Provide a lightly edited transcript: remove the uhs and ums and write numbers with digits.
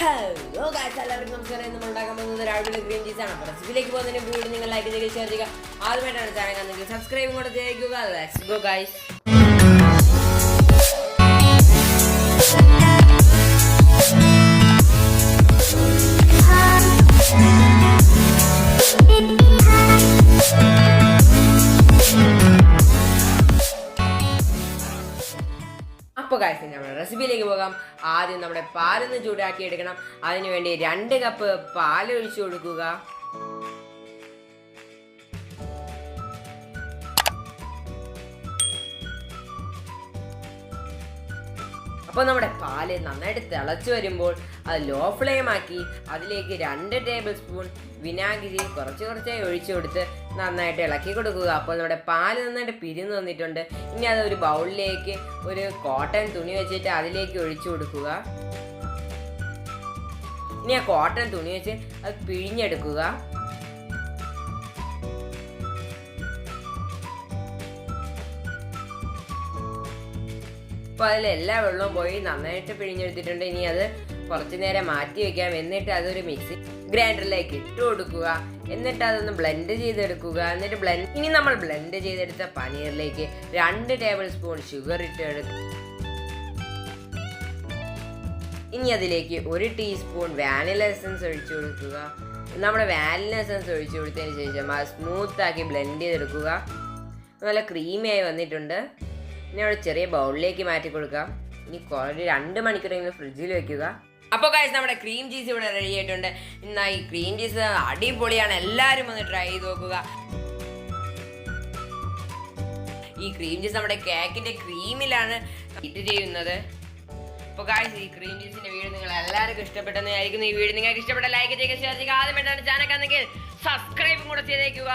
Hello guys, എല്ലാവർക്കും നമസ്കാരം. നമ്മൾ ഉണ്ടാക്കാൻ പോകുന്നത് രാവിലെ ഗ്രീൻ ചീസ് ആണ്. അപ്പോൾ റെസിപ്പിയിലേക്ക് പോകുന്നതിന് വീഡിയോ നിങ്ങൾ ലൈക്ക് ചെയ്യുക, ഷെയർ ചെയ്യുക. ആദ്യമായിട്ടാണ് ചാനൽ കാണുന്നതെങ്കിൽ സബ്സ്ക്രൈബും കൂടെ ചെയ്യുക. Let's go guys. അപ്പോൾ ഗൈസ് നമ്മുടെ റെസിപ്പിയിലേക്ക് പോകാം. ആദ്യം നമ്മുടെ പാലൊന്ന് ചൂടാക്കി എടുക്കണം. അതിനുവേണ്ടി 2 കപ്പ് പാൽ ഒഴിച്ചു കൊടുക്കുക. അപ്പോൾ നമ്മുടെ പാല് നന്നായിട്ട് തിളച്ച് വരുമ്പോൾ അത് ലോ ഫ്ലെയിം ആക്കി അതിലേക്ക് 2 ടേബിൾ സ്പൂൺ വിനാഗിരി കുറച്ചായി ഒഴിച്ചു കൊടുത്ത് നന്നായിട്ട് ഇളക്കി കൊടുക്കുക. അപ്പോൾ നമ്മുടെ പാല് നന്നായിട്ട് പിരിഞ്ഞു വന്നിട്ടുണ്ട്. ഇനി അത് ഒരു ബൗളിലേക്ക് ഒരു കോട്ടൺ തുണി വെച്ചിട്ട് അതിലേക്ക് ഒഴിച്ചു കൊടുക്കുക. ഇനി ആ കോട്ടൺ തുണി വെച്ച് അത് പിഴിഞ്ഞെടുക്കുക. അപ്പോൾ അതിലെല്ലാ വെള്ളവും പോയി നന്നായിട്ട് പിഴിഞ്ഞെടുത്തിട്ടുണ്ട്. ഇനി അത് കുറച്ച് നേരം മാറ്റി വെക്കാം. എന്നിട്ട് അതൊരു മിക്സി ഗ്രൈൻഡറിലേക്ക് ഇട്ട് കൊടുക്കുക. എന്നിട്ട് അതൊന്ന് ബ്ലെൻഡ് ചെയ്തെടുക്കുക. ഇനി നമ്മൾ ബ്ലെൻഡ് ചെയ്തെടുത്ത പനീറിലേക്ക് 2 ടേബിൾ സ്പൂൺ ഷുഗർ ഇട്ട് എടുക്കുക. ഇനി അതിലേക്ക് 1 ടീസ്പൂൺ വാനില എസൻസ് ഒഴിച്ചു കൊടുക്കുക. നമ്മുടെ വാനില എസൻസ് ഒഴിച്ചു കൊടുത്തതിന് ശേഷം അത് സ്മൂത്താക്കി ബ്ലെൻഡ് ചെയ്തെടുക്കുക. നല്ല ക്രീമിയായി വന്നിട്ടുണ്ട്. ഇനി അവിടെ ചെറിയ ബൗളിലേക്ക് മാറ്റി കൊടുക്കാം. ഇനി 2 മണിക്കൂറെങ്കിലും ഫ്രിഡ്ജിൽ വെക്കുക. അപ്പോൾ ഗൈസ് നമ്മുടെ ക്രീം ചീസ് ഇവിടെ റെഡി ആയിട്ടുണ്ട്. എന്നാൽ ഈ ക്രീം ചീസ് അടിപൊളിയാണ്. എല്ലാവരും ഒന്ന് ട്രൈ ചെയ്ത് നോക്കുക. ഈ ക്രീം ചീസ് നമ്മുടെ കേക്കിൻ്റെ ക്രീമിലാണ് ഇട്ട് ചെയ്യുന്നത്. അപ്പോൾ ഗൈസ് ഈ ക്രീം ചീസിൻ്റെ വീഡിയോ നിങ്ങൾ എല്ലാവർക്കും ഇഷ്ടപ്പെട്ടെന്ന് ആയിരിക്കുന്നു. ഈ വീഡിയോ നിങ്ങൾക്ക് ഇഷ്ടപ്പെട്ട ലൈക്ക് ചെയ്യുക, ഷെയർ ചെയ്യുക. ആദ്യമായിട്ടാണ് ചാനൽ കാണുന്നെങ്കിൽ സബ്സ്ക്രൈബും കൂടെ ചെയ്തേക്കുക.